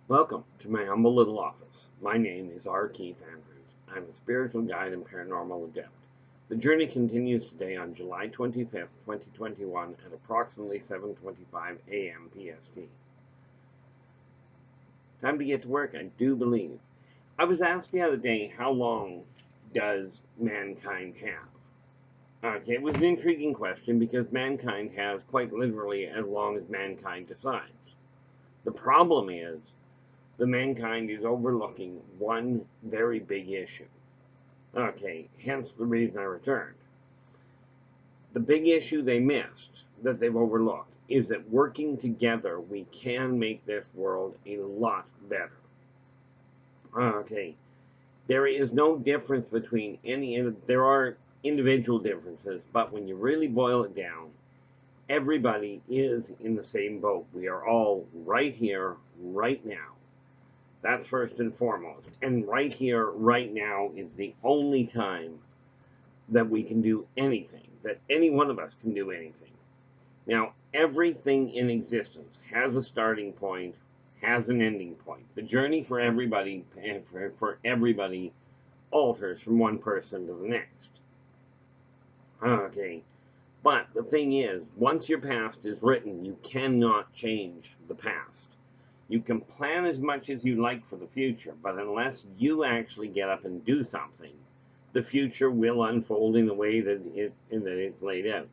Welcome to my humble little office. My name is R. Keith Andrews. I'm a spiritual guide and paranormal adept. The journey continues today on July 25th, 2021 at approximately 7:25 a.m. PST. Time to get to work, I do believe. I was asked the other day, how long does mankind have? Okay, it was an intriguing question because mankind has quite literally as long as mankind decides. The problem is the mankind is overlooking one very big issue. Okay, hence the reason I returned. The big issue they missed, that they've overlooked, is that working together we can make this world a lot better. Okay, there is no difference between there are individual differences, but when you really boil it down, everybody is in the same boat. We are all right here, right now. That's first and foremost. And right here, right now, is the only time that we can do anything, that any one of us can do anything. Now, everything in existence has a starting point, has an ending point. The journey for everybody, alters from one person to the next. Okay, but the thing is, once your past is written, you cannot change the past. You can plan as much as you like for the future, but unless you actually get up and do something, the future will unfold in the way that it's laid out.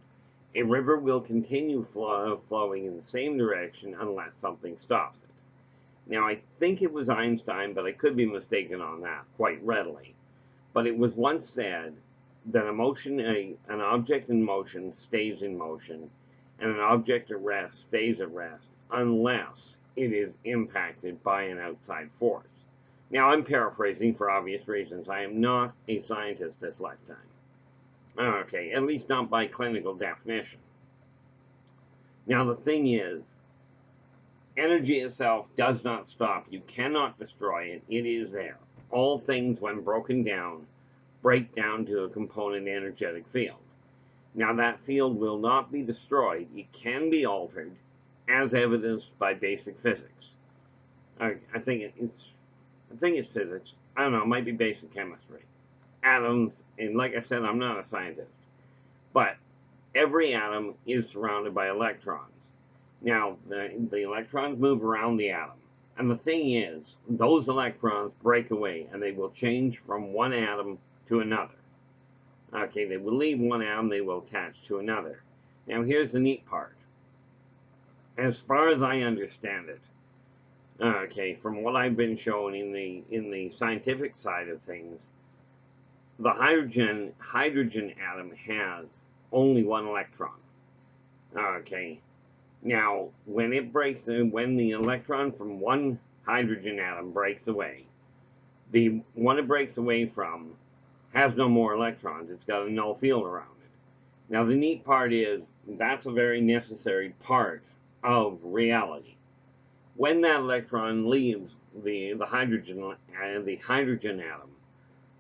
A river will continue flowing in the same direction unless something stops it. Now, I think it was Einstein, but I could be mistaken on that quite readily. But it was once said that an object in motion stays in motion, and an object at rest stays at rest, unless it is impacted by an outside force. Now, I'm paraphrasing for obvious reasons. I am not a scientist this lifetime. Okay, at least not by clinical definition. Now, the thing is, energy itself does not stop. You cannot destroy it. It is there. All things, when broken down, break down to a component energetic field. Now, that field will not be destroyed. It can be altered, as evidenced by basic physics. I think it's physics. I don't know. It might be basic chemistry. Atoms, and like I said, I'm not a scientist, but every atom is surrounded by electrons. Now, the electrons move around the atom. And the thing is, those electrons break away and they will change from one atom to another. Okay, they will leave one atom, they will attach to another. Now, here's the neat part. As far as I understand it, okay, from what I've been shown in the scientific side of things, the hydrogen atom has only one electron. Okay, now, when the electron from one hydrogen atom breaks away, the one it breaks away from has no more electrons. It's got a null field around it. Now, the neat part is that's a very necessary part of reality. When that electron leaves the hydrogen atom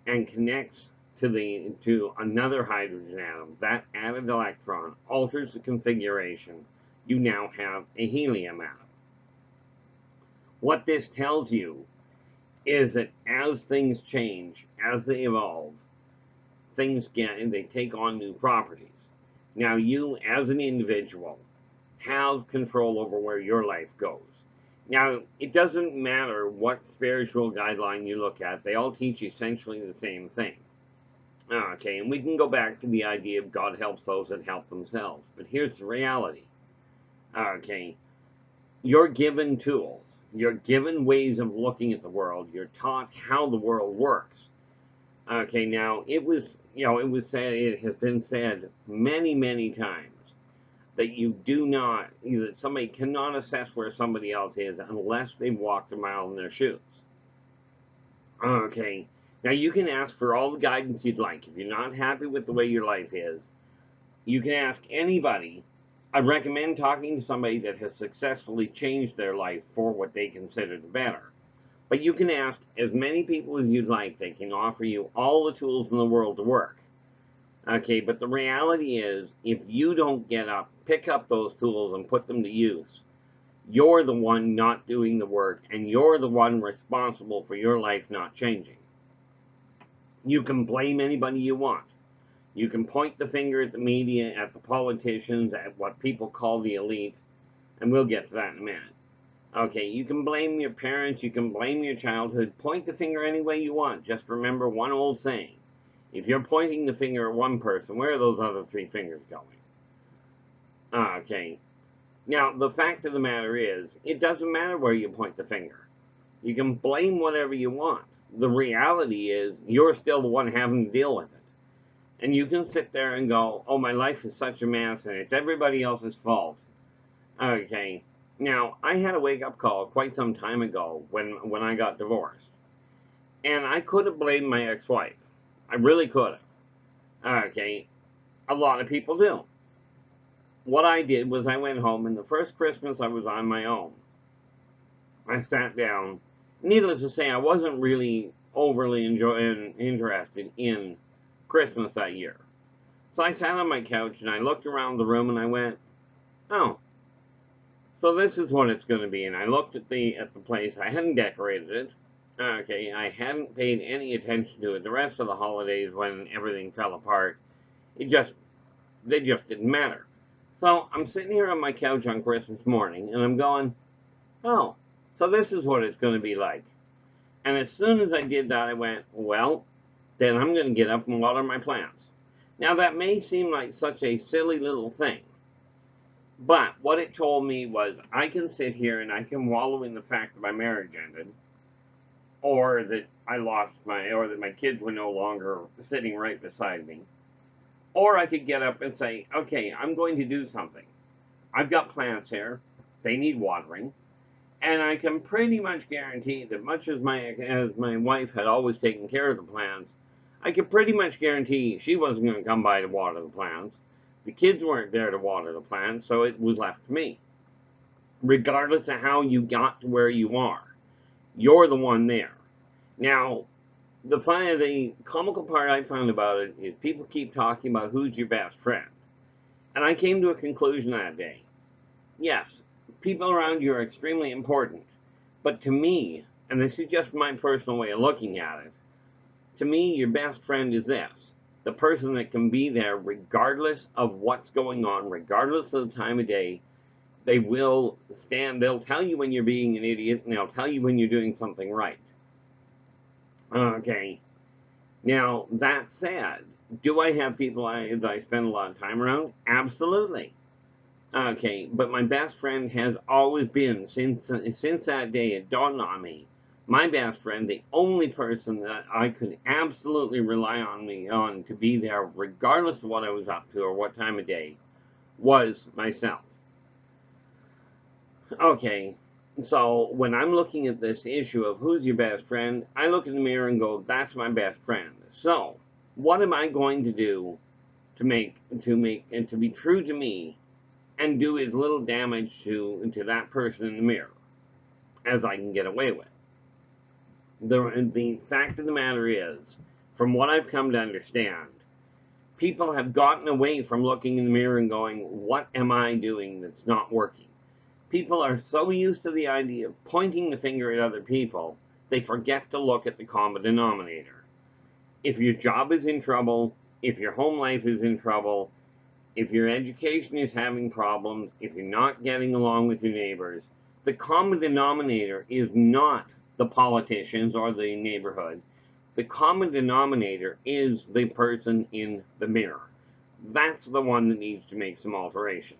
and connects to another hydrogen atom, that added electron alters the configuration. You now have a helium atom. What this tells you is that as things change, as they evolve, they take on new properties. Now, you as an individual have control over where your life goes. Now, it doesn't matter what spiritual guideline you look at, they all teach essentially the same thing. Okay, and we can go back to the idea of God helps those that help themselves. But here's the reality. Okay, you're given tools. You're given ways of looking at the world. You're taught how the world works. Okay, now it has been said many, many times that that somebody cannot assess where somebody else is unless they've walked a mile in their shoes. Okay, now you can ask for all the guidance you'd like. If you're not happy with the way your life is, you can ask anybody. I recommend talking to somebody that has successfully changed their life for what they consider the better. But you can ask as many people as you'd like. They can offer you all the tools in the world to work. Okay, but the reality is, if you don't get up, pick up those tools and put them to use, You're the one not doing the work, and you're the one responsible for your life not changing. You can blame anybody you want. You can point the finger at the media, at the politicians, at what people call the elite, and we'll get to that in a minute. Okay, you can blame your parents, you can blame your childhood, point the finger any way you want. Just remember one old saying. If you're pointing the finger at one person, where are those other three fingers going? Okay. Now, the fact of the matter is, it doesn't matter where you point the finger. You can blame whatever you want. The reality is, you're still the one having to deal with it. And you can sit there and go, oh, my life is such a mess, and it's everybody else's fault. Okay. Now, I had a wake-up call quite some time ago when I got divorced. And I could have blamed my ex-wife. I really could have. Okay. A lot of people do. What I did was I went home, and the first Christmas I was on my own. I sat down. Needless to say, I wasn't really overly interested in Christmas that year. So I sat on my couch, and I looked around the room, and I went, oh, so this is what it's going to be. And I looked at the place. I hadn't decorated it. Okay, I hadn't paid any attention to it. The rest of the holidays, when everything fell apart, they just didn't matter. So I'm sitting here on my couch on Christmas morning, and I'm going, oh, so this is what it's going to be like. And as soon as I did that, I went, well, then I'm going to get up and water my plants. Now, that may seem like such a silly little thing, but what it told me was I can sit here and I can wallow in the fact that my marriage ended, or that or that my kids were no longer sitting right beside me. Or I could get up and say, okay, I'm going to do something. I've got plants here. They need watering. And I can pretty much guarantee that much as my wife had always taken care of the plants, I could pretty much guarantee she wasn't going to come by to water the plants. The kids weren't there to water the plants, so it was left to me. Regardless of how you got to where you are, you're the one there. Now, the comical part I found about it is people keep talking about who's your best friend. And I came to a conclusion that day. Yes, people around you are extremely important. But to me, and this is just my personal way of looking at it, to me, your best friend is this. The person that can be there regardless of what's going on, regardless of the time of day. They'll tell you when you're being an idiot, and they'll tell you when you're doing something right. Okay. Now, that said, do I have people that I spend a lot of time around? Absolutely. Okay, but my best friend has always been, since that day it dawned on me, my best friend, the only person that I could absolutely rely on to be there, regardless of what I was up to or what time of day, was myself. Okay, so when I'm looking at this issue of who's your best friend, I look in the mirror and go, that's my best friend. So, what am I going to do to be true to me and do as little damage to that person in the mirror as I can get away with? The fact of the matter is, from what I've come to understand, people have gotten away from looking in the mirror and going, what am I doing that's not working? People are so used to the idea of pointing the finger at other people, they forget to look at the common denominator. If your job is in trouble, if your home life is in trouble, if your education is having problems, if you're not getting along with your neighbors, the common denominator is not the politicians or the neighborhood. The common denominator is the person in the mirror. That's the one that needs to make some alterations.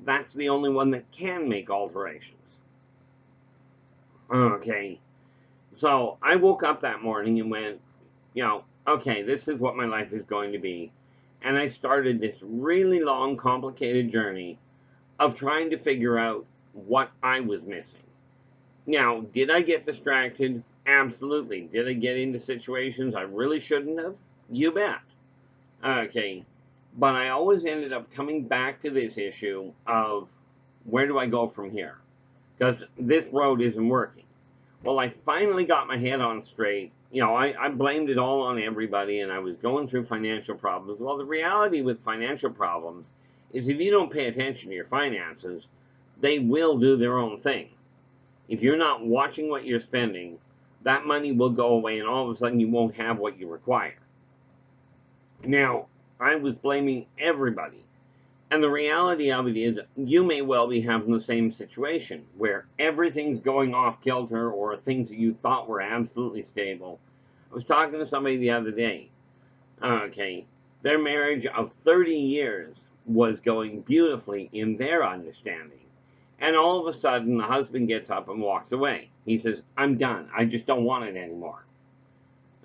That's the only one that can make alterations. Okay, so I woke up that morning and went, okay, this is what my life is going to be. And I started this really long, complicated journey of trying to figure out what I was missing. Now, did I get distracted? Absolutely. Did I get into situations I really shouldn't have? You bet. Okay, but I always ended up coming back to this issue of where do I go from here? Because this road isn't working. Well, I finally got my head on straight. I blamed it all on everybody, and I was going through financial problems. Well, the reality with financial problems is if you don't pay attention to your finances, they will do their own thing. If you're not watching what you're spending, that money will go away and all of a sudden you won't have what you require. Now, I was blaming everybody. And the reality of it is, you may well be having the same situation where everything's going off kilter, or things that you thought were absolutely stable. I was talking to somebody the other day. Okay, their marriage of 30 years was going beautifully in their understanding. And all of a sudden, the husband gets up and walks away. He says, I'm done. I just don't want it anymore.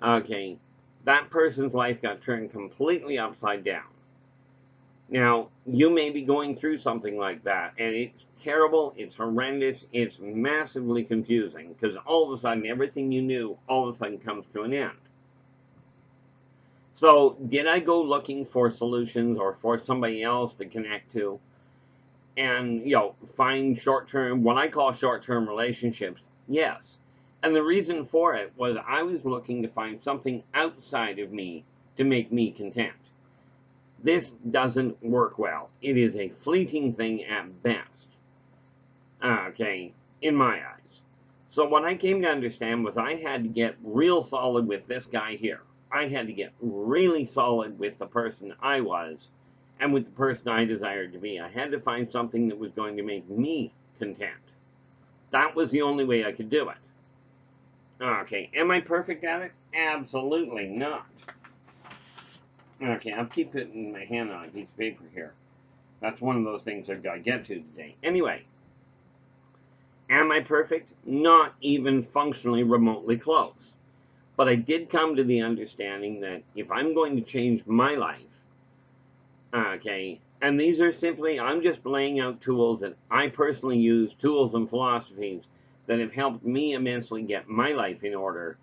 Okay, that person's life got turned completely upside down. Now, you may be going through something like that, and it's terrible, it's horrendous, it's massively confusing, because all of a sudden, everything you knew, all of a sudden comes to an end. So, did I go looking for solutions or for somebody else to connect to? And, find short-term, what I call short-term relationships? Yes. And the reason for it was I was looking to find something outside of me to make me content. This doesn't work well. It is a fleeting thing at best. Okay, in my eyes. So what I came to understand was I had to get real solid with this guy here. I had to get really solid with the person I was and with the person I desired to be. I had to find something that was going to make me content. That was the only way I could do it. Okay, am I perfect at it? Absolutely not. Okay, I'll keep putting my hand on a piece of paper here. That's one of those things I've got to get to today. Anyway, am I perfect? Not even functionally remotely close. But I did come to the understanding that if I'm going to change my life, okay, and these are simply, I'm just laying out tools that I personally use, tools and philosophies that have helped me immensely get my life in order.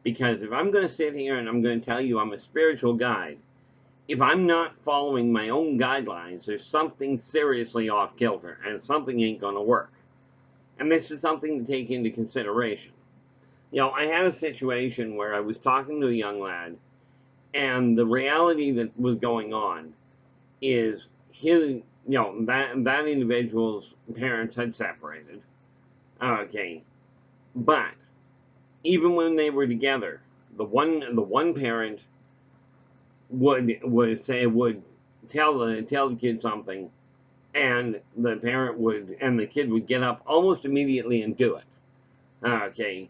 Because if I'm going to sit here and I'm going to tell you I'm a spiritual guide, if I'm not following my own guidelines, there's something seriously off kilter, and something ain't going to work. And this is something to take into consideration. I had a situation where I was talking to a young lad, and the reality that was going on is his, that individual's parents had separated. Okay, but even when they were together, the one parent would tell the kid something, and the kid would get up almost immediately and do it. Okay,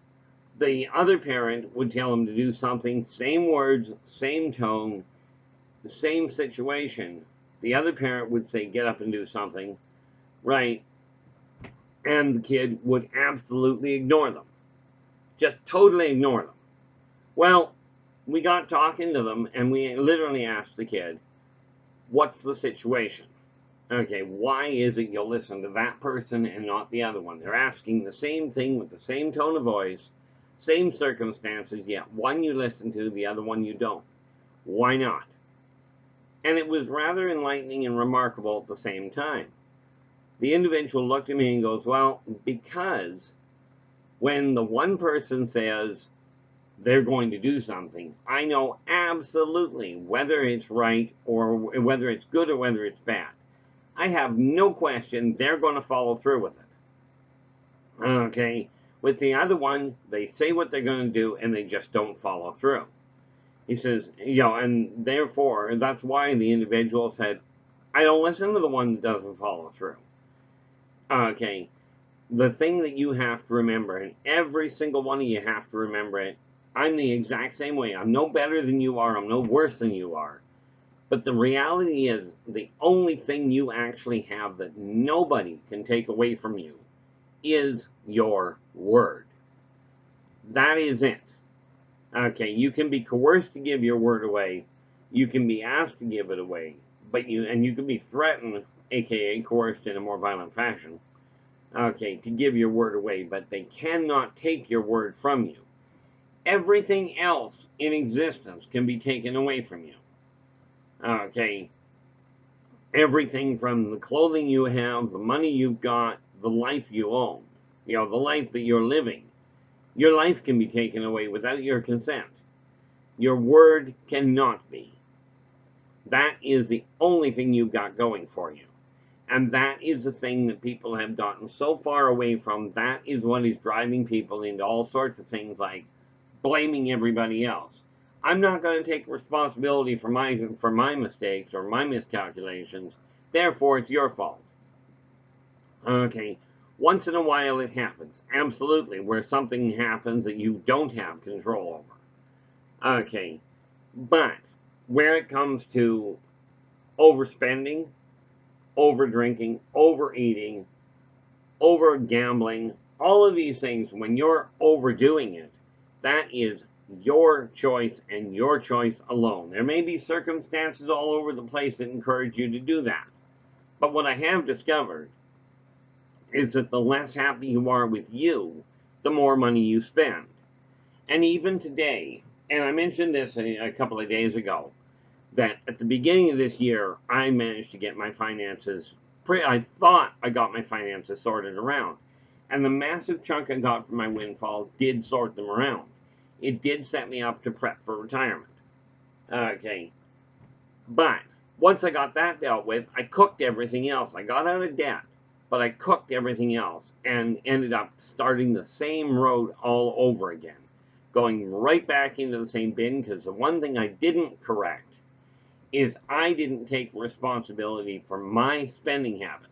the other parent would tell him to do something, same words, same tone, the same situation. The other parent would say, get up and do something, right? And the kid would absolutely ignore them, just totally ignore them. Well, we got talking to them, and we literally asked the kid, what's the situation? Okay, why is it you'll listen to that person and not the other one? They're asking the same thing with the same tone of voice, same circumstances, yet one you listen to, the other one you don't. Why not? And it was rather enlightening and remarkable at the same time. The individual looked at me and goes, well, because when the one person says, they're going to do something, I know absolutely whether it's right or whether it's good or whether it's bad. I have no question they're going to follow through with it. Okay, with the other one, they say what they're going to do and they just don't follow through. He says, and therefore, that's why the individual said, I don't listen to the one that doesn't follow through. Okay, the thing that you have to remember, and every single one of you have to remember it, I'm the exact same way. I'm no better than you are. I'm no worse than you are. But the reality is, the only thing you actually have that nobody can take away from you is your word. That is it. Okay, you can be coerced to give your word away. You can be asked to give it away. And you can be threatened, aka coerced in a more violent fashion, okay, to give your word away. But they cannot take your word from you. Everything else in existence can be taken away from you. Okay, everything from the clothing you have, the money you've got, the life you own, the life that you're living. Your life can be taken away without your consent. Your word cannot be. That is the only thing you've got going for you. And that is the thing that people have gotten so far away from. That is what is driving people into all sorts of things like blaming everybody else. I'm not going to take responsibility for my mistakes or my miscalculations. Therefore, it's your fault. Okay. Once in a while it happens. Absolutely. Where something happens that you don't have control over. Okay. But where it comes to overspending, over drinking, overeating, over gambling, all of these things, when you're overdoing it, that is your choice and your choice alone. There may be circumstances all over the place that encourage you to do that. But what I have discovered is that the less happy you are with you, the more money you spend. And even today, and I mentioned this a couple of days ago, that at the beginning of this year, I managed to get my finances, I thought I got my finances sorted around. And the massive chunk I got from my windfall did sort them around. It did set me up to prep for retirement. Okay. But once I got that dealt with, I cooked everything else. I got out of debt, but I cooked everything else and ended up starting the same road all over again. Going right back into the same bin, because the one thing I didn't correct is I didn't take responsibility for my spending habits.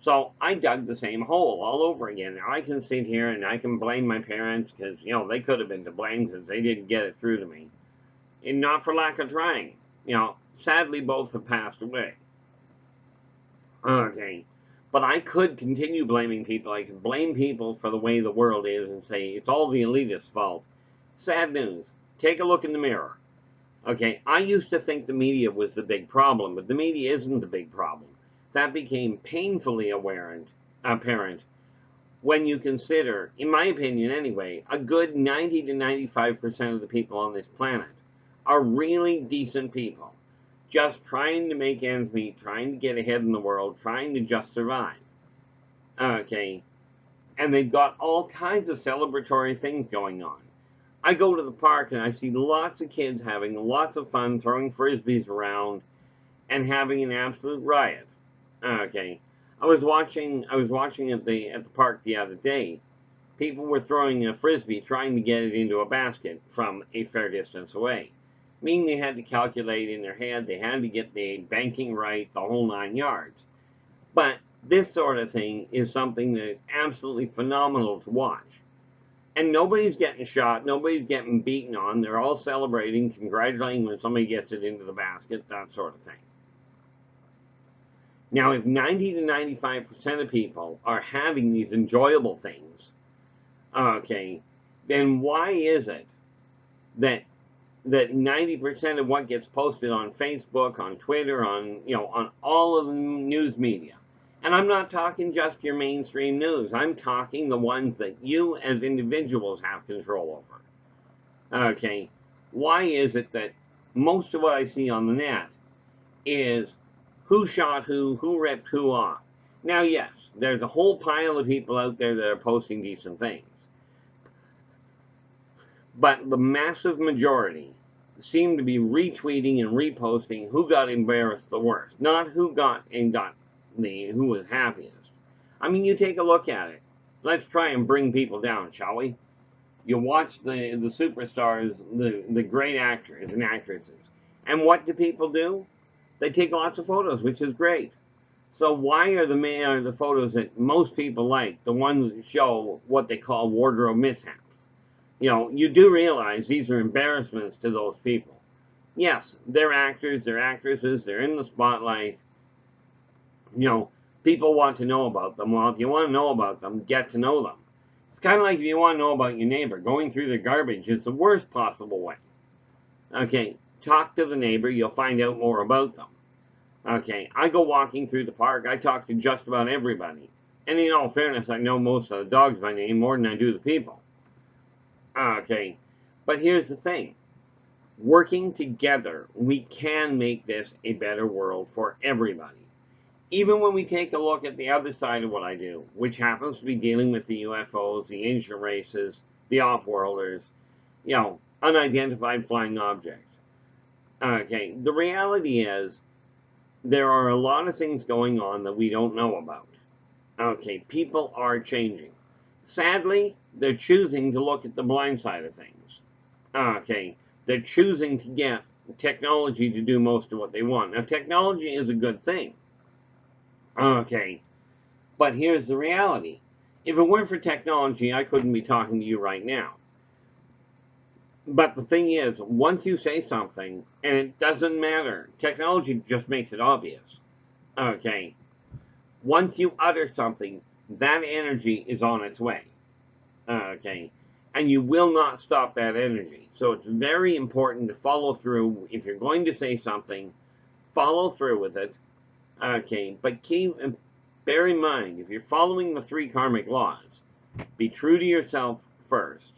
So I dug the same hole all over again. Now I can sit here and I can blame my parents because, they could have been to blame because they didn't get it through to me. And not for lack of trying. Sadly both have passed away. Okay. But I could continue blaming people. I could blame people for the way the world is and say it's all the elitists' fault. Sad news. Take a look in the mirror. Okay, I used to think the media was the big problem, but the media isn't the big problem. That became painfully apparent when you consider, in my opinion anyway, a good 90 to 95% of the people on this planet are really decent people, just trying to make ends meet, trying to get ahead in the world, trying to just survive. Okay, and they've got all kinds of celebratory things going on. I go to the park and I see lots of kids having lots of fun throwing frisbees around and having an absolute riot. Okay. I was watching at the park the other day. People were throwing a frisbee trying to get it into a basket from a fair distance away. Meaning they had to calculate in their head, they had to get the banking right, the whole 9 yards. But this sort of thing is something that is absolutely phenomenal to watch. And nobody's getting shot, nobody's getting beaten on. They're all celebrating, congratulating when somebody gets it into the basket, that sort of thing. Now, if 90 to 95% of people are having these enjoyable things, okay, then why is it that 90% of what gets posted on Facebook, on Twitter, on all of the news media, and I'm not talking just your mainstream news, I'm talking the ones that you as individuals have control over. Okay, why is it that most of what I see on the net is who shot who ripped who off? Now, yes, there's a whole pile of people out there that are posting decent things. But the massive majority seem to be retweeting and reposting who got embarrassed the worst, not who who was happiest. I mean, you take a look at it. Let's try and bring people down, shall we? You watch the superstars, the great actors and actresses, and what do people do? They take lots of photos, which is great. So why are the photos that most people like the ones that show what they call wardrobe mishaps? You do realize these are embarrassments to those people. Yes, they're actors, they're actresses, they're in the spotlight. People want to know about them. Well, if you want to know about them, get to know them. It's kind of like if you want to know about your neighbor. Going through their garbage is the worst possible way. Okay, talk to the neighbor, you'll find out more about them. Okay, I go walking through the park, I talk to just about everybody. And in all fairness, I know most of the dogs by name more than I do the people. Okay, but here's the thing. Working together, we can make this a better world for everybody. Even when we take a look at the other side of what I do, which happens to be dealing with the UFOs, the ancient races, the off-worlders, unidentified flying objects. Okay, the reality is there are a lot of things going on that we don't know about. Okay, people are changing. Sadly, they're choosing to look at the blind side of things. Okay, they're choosing to get technology to do most of what they want. Now, technology is a good thing. Okay, but here's the reality. If it weren't for technology, I couldn't be talking to you right now. But the thing is, once you say something, and it doesn't matter, technology just makes it obvious. Okay, once you utter something, that energy is on its way. Okay, and you will not stop that energy. So it's very important to follow through. If you're going to say something, follow through with it. Okay, but bear in mind, if you're following the 3 karmic laws, be true to yourself first.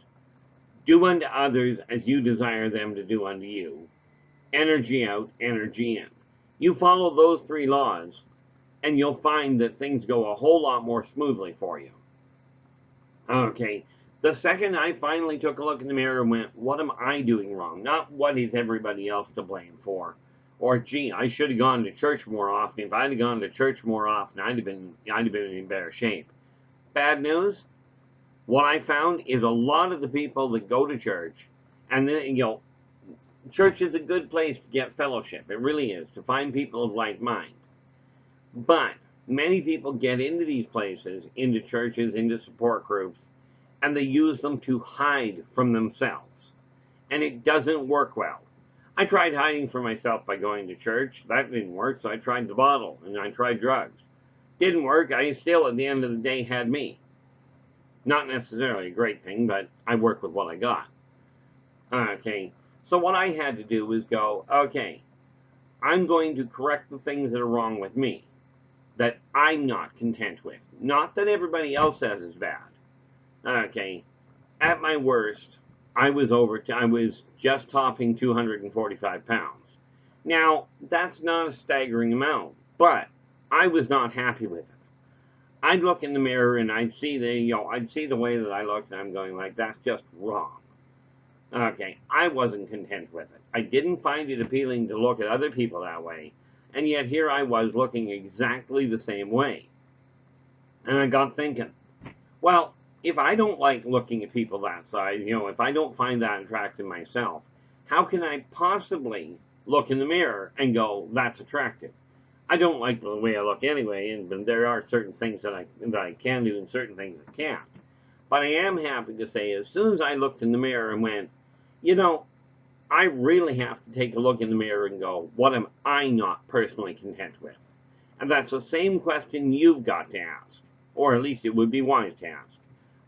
Do unto others as you desire them to do unto you. Energy out, energy in. You follow those 3 laws, and you'll find that things go a whole lot more smoothly for you. Okay, the second I finally took a look in the mirror and went, what am I doing wrong? Not what is everybody else to blame for. Or, gee, I should have gone to church more often. If I'd have gone to church more often, I'd have been in better shape. Bad news? What I found is a lot of the people that go to church, and then, church is a good place to get fellowship. It really is, to find people of like mind. But many people get into these places, into churches, into support groups, and they use them to hide from themselves. And it doesn't work well. I tried hiding from myself by going to church. That didn't work, so I tried the bottle, and I tried drugs. Didn't work. I still, at the end of the day, had me. Not necessarily a great thing, but I worked with what I got. Okay, so what I had to do was go, okay, I'm going to correct the things that are wrong with me, that I'm not content with. Not that everybody else says is bad. Okay, at my worst, I was just topping 245 pounds. Now, that's not a staggering amount, but I was not happy with it. I'd look in the mirror and I'd see the way that I looked, and I'm going like, that's just wrong. Okay, I wasn't content with it. I didn't find it appealing to look at other people that way, and yet here I was looking exactly the same way. And I got thinking, well, if I don't like looking at people that size, if I don't find that attractive myself, how can I possibly look in the mirror and go, that's attractive? I don't like the way I look anyway, but there are certain things that I can do and certain things I can't. But I am happy to say, as soon as I looked in the mirror and went, I really have to take a look in the mirror and go, what am I not personally content with? And that's the same question you've got to ask, or at least it would be wise to ask.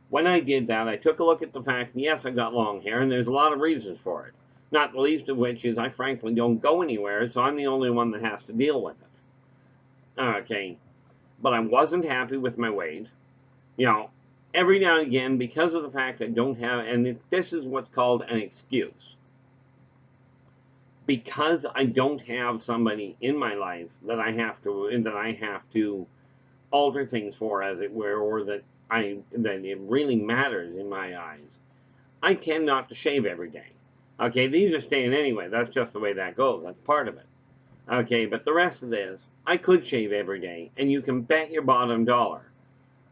When I did that, I took a look at the fact, yes, I've got long hair, and there's a lot of reasons for it. Not the least of which is I frankly don't go anywhere, so I'm the only one that has to deal with it. Okay, but I wasn't happy with my weight. Every now and again, because of the fact I don't have, and this is what's called an excuse. Because I don't have somebody in my life that I have to alter things for, as it were, or that it really matters in my eyes, I tend not to shave every day. Okay, these are staying anyway. That's just the way that goes. That's part of it. Okay, but the rest of this, I could shave every day, and you can bet your bottom dollar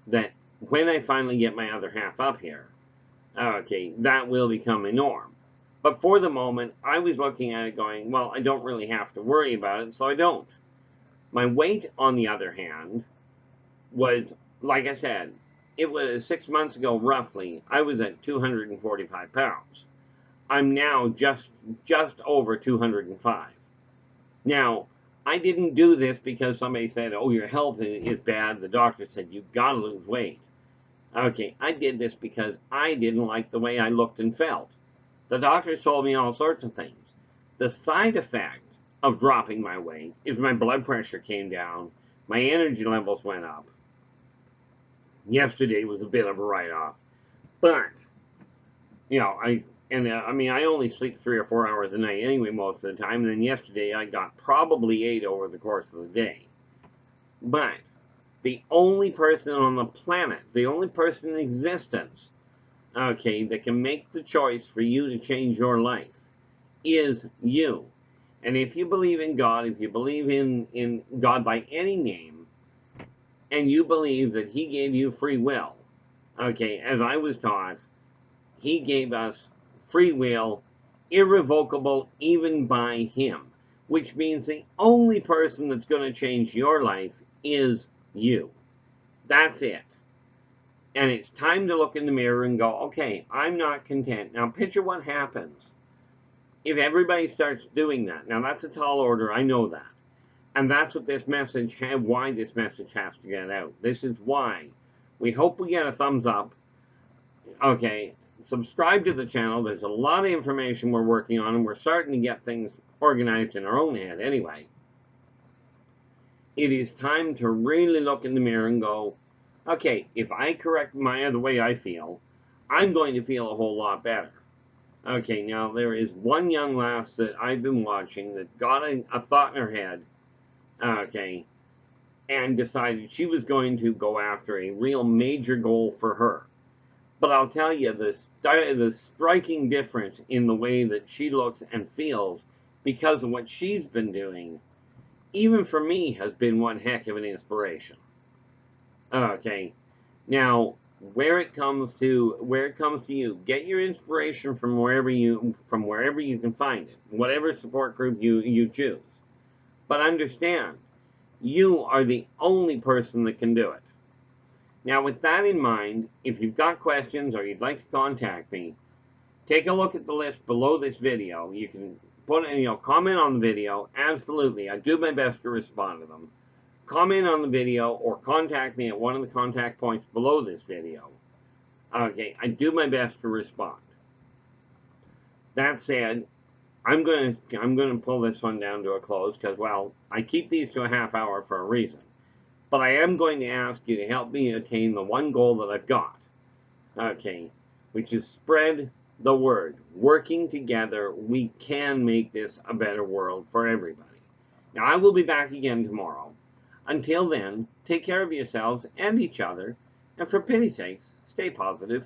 that when I finally get my other half up here, okay, that will become a norm. But for the moment, I was looking at it going, well, I don't really have to worry about it, so I don't. My weight, on the other hand, was, like I said, it was 6 months ago, roughly, I was at 245 pounds. I'm now just over 205. Now, I didn't do this because somebody said, oh, your health is bad. The doctor said, you've got to lose weight. Okay, I did this because I didn't like the way I looked and felt. The doctors told me all sorts of things. The side effect of dropping my weight is my blood pressure came down, my energy levels went up. Yesterday was a bit of a write-off. But, I only sleep 3 or 4 hours a night anyway most of the time, and then yesterday I got probably 8 over the course of the day. But the only person on the planet, the only person in existence, okay, that can make the choice for you to change your life is you. And if you believe in God, if you believe in God by any name, and you believe that he gave you free will, okay, as I was taught, he gave us free will, irrevocable even by him, which means the only person that's going to change your life is you. That's it. And it's time to look in the mirror and go, okay, I'm not content. Now picture what happens if everybody starts doing that. Now that's a tall order, I know that. And that's what this message, why this message has to get out. This is why. We hope we get a thumbs up. Okay, subscribe to the channel. There's a lot of information we're working on, and we're starting to get things organized in our own head anyway. It is time to really look in the mirror and go, okay, if I correct the way I feel, I'm going to feel a whole lot better. Okay, now there is one young lass that I've been watching that got a thought in her head, okay, and decided she was going to go after a real major goal for her. But I'll tell you, the striking difference in the way that she looks and feels because of what she's been doing, even for me, has been one heck of an inspiration. Okay, now where it comes to you, get your inspiration from wherever you can find it, whatever support group you choose. But understand, you are the only person that can do it. Now, with that in mind, if you've got questions or you'd like to contact me, take a look at the list below this video. You can comment on the video. Absolutely, I do my best to respond to them. Comment on the video or contact me at one of the contact points below this video. Okay, I do my best to respond. That said, I'm going to pull this one down to a close because, well, I keep these to a half hour for a reason. But I am going to ask you to help me attain the one goal that I've got, okay, which is spread the word. Working together, we can make this a better world for everybody. Now, I will be back again tomorrow. Until then, take care of yourselves and each other, and for pity's sakes, stay positive.